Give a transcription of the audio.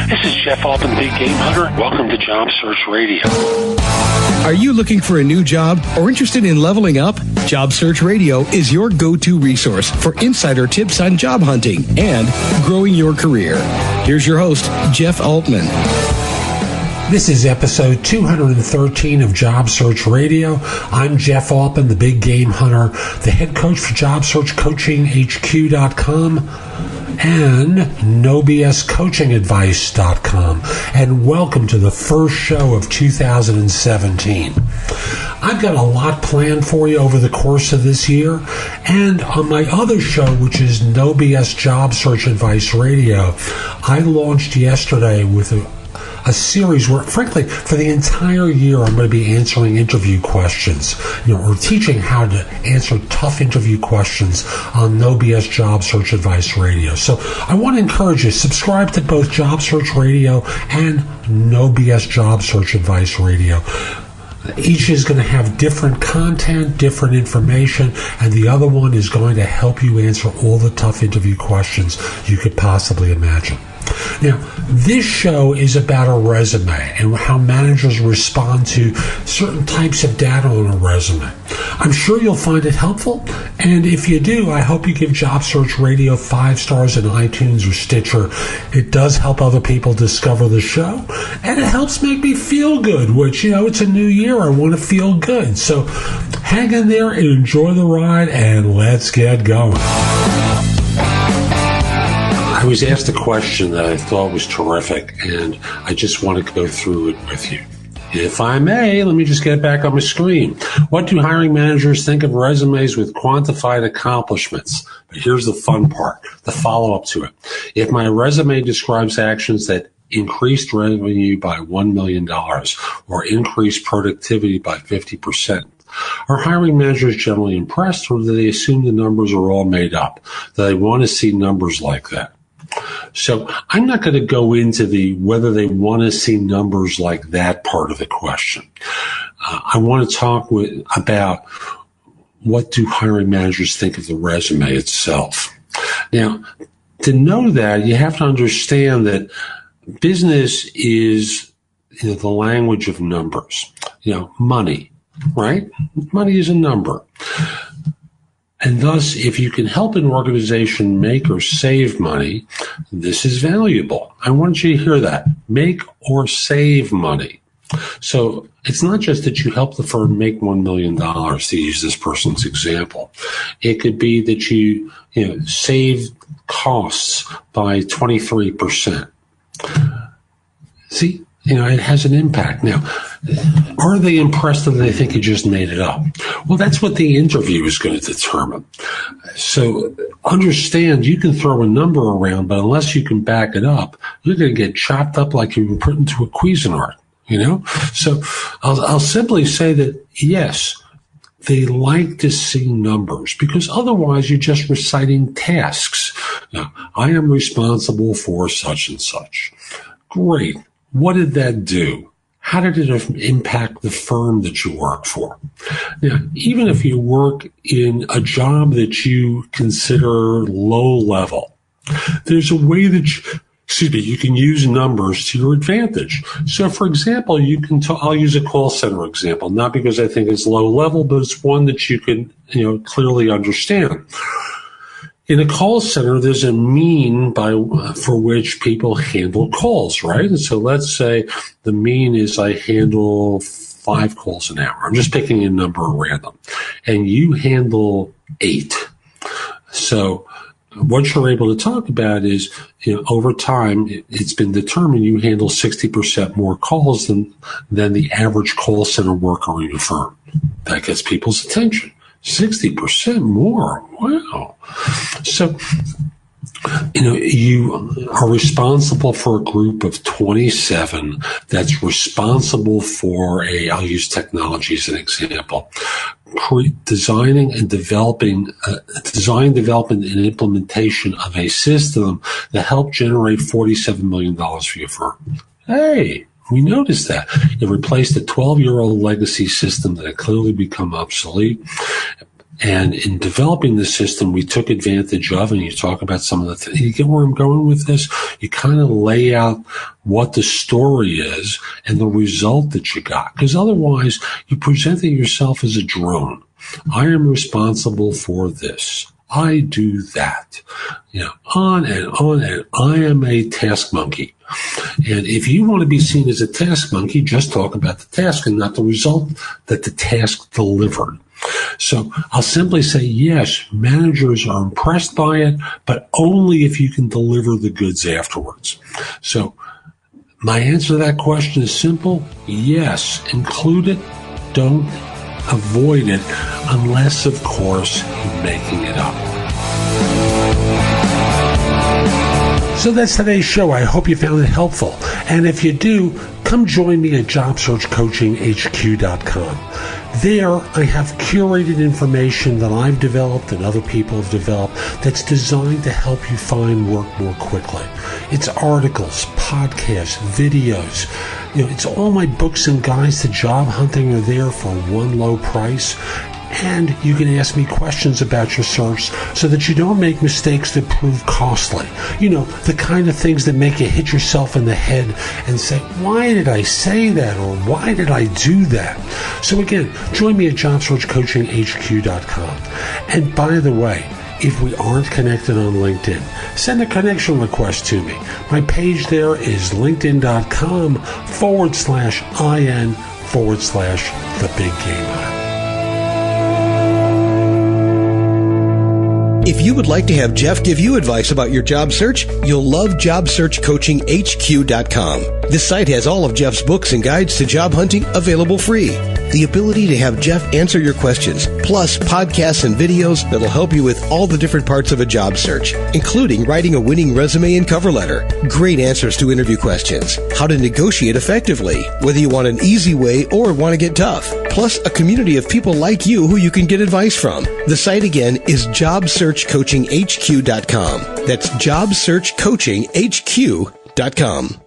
This is Jeff Altman, Big Game Hunter. Welcome to Job Search Radio. Are you looking for a new job or interested in leveling up? Job Search Radio is your go-to resource for insider tips on job hunting and growing your career. Here's your host, Jeff Altman. This is episode 213 of Job Search Radio. I'm Jeff Altman, the Big Game Hunter, the head coach for JobSearchCoachingHQ.com and NoBSCoachingAdvice.com. And welcome to the first show of 2017. I've got a lot planned for you over the course of this year. And on my other show, which is No BS Job Search Advice Radio, I launched yesterday with a series where, frankly, for the entire year, I'm going to be answering interview questions, or teaching how to answer tough interview questions on No BS Job Search Advice Radio. So I want to encourage you, subscribe to both Job Search Radio and No BS Job Search Advice Radio. Each is going to have different content, different information, and the other one is going to help you answer all the tough interview questions you could possibly imagine. Now, this show is about a resume and how managers respond to certain types of data on a resume. I'm sure you'll find it helpful, and if you do, I hope you give Job Search Radio 5 stars in iTunes or Stitcher. It does help other people discover the show, and it helps make me feel good, which, it's a new year. I want to feel good. So hang in there and enjoy the ride, and let's get going. I was asked a question that I thought was terrific, and I just want to go through it with you. If I may, let me just get back on my screen. What do hiring managers think of resumes with quantified accomplishments? But here's the fun part, the follow-up to it. If my resume describes actions that increased revenue by $1 million or increased productivity by 50%, are hiring managers generally impressed, or do they assume the numbers are all made up? Do they want to see numbers like that? So I'm not going to go into whether they want to see numbers like that part of the question. I want to talk about what do hiring managers think of the resume itself. Now, to know that, you have to understand that business is the language of numbers. Money, right? Money is a number. And thus, if you can help an organization make or save money, this is valuable. I want you to hear that. Make or save money. So it's not just that you help the firm make $1 million, to use this person's example. It could be that you save costs by 23%. See? It has an impact. Now, are they impressed, or do they think you just made it up? Well, that's what the interview is going to determine. So understand, you can throw a number around, but unless you can back it up, you're going to get chopped up like you were put into a Cuisinart, So I'll simply say that, yes, they like to see numbers, because otherwise you're just reciting tasks. Now, I am responsible for such and such. Great. What did that do? How did it impact the firm that you work for? Now, even if you work in a job that you consider low level, there's a way that you can use numbers to your advantage. So, for example, I'll use a call center example, not because I think it's low level, but it's one that you can, clearly understand. In a call center, there's a mean for which people handle calls, right? And so let's say the mean is I handle 5 calls an hour. I'm just picking a number at random. And you handle 8. So what you're able to talk about is, over time, it's been determined you handle 60% more calls than the average call center worker in your firm. That gets people's attention. 60% more. Wow. So, you are responsible for a group of 27 that's responsible for I'll use technology as an example, design, development, and implementation of a system that helped generate $47 million for your firm. Hey, we noticed that. It replaced a 12-year-old legacy system that had clearly become obsolete. And in developing the system, we took advantage of, and you talk about some of the things. You get where I'm going with this? You kind of lay out what the story is and the result that you got. Because otherwise, you're presenting yourself as a drone. I am responsible for this. I do that. On and on, and I am a task monkey. And if you want to be seen as a task monkey, just talk about the task and not the result that the task delivered. So I'll simply say, yes, managers are impressed by it, but only if you can deliver the goods afterwards. So my answer to that question is simple. Yes, include it. Don't avoid it unless, of course, you're making it up. So that's today's show. I hope you found it helpful. And if you do, come join me at JobSearchCoachingHQ.com. There, I have curated information that I've developed and other people have developed that's designed to help you find work more quickly. It's articles, podcasts, videos. It's all my books and guides to job hunting are there for one low price. And you can ask me questions about your search so that you don't make mistakes that prove costly. The kind of things that make you hit yourself in the head and say, why did I say that? Or why did I do that? So again, join me at JobSearchCoachingHQ.com. And by the way, if we aren't connected on LinkedIn, send a connection request to me. My page there is linkedin.com/IN/The Big Game Hunter. If you would like to have Jeff give you advice about your job search, you'll love JobSearchCoachingHQ.com. This site has all of Jeff's books and guides to job hunting available free. The ability to have Jeff answer your questions, plus podcasts and videos that'll help you with all the different parts of a job search, including writing a winning resume and cover letter, great answers to interview questions, how to negotiate effectively, whether you want an easy way or want to get tough, plus a community of people like you who you can get advice from. The site again is JobSearchCoachingHQ.com. That's JobSearchCoachingHQ.com.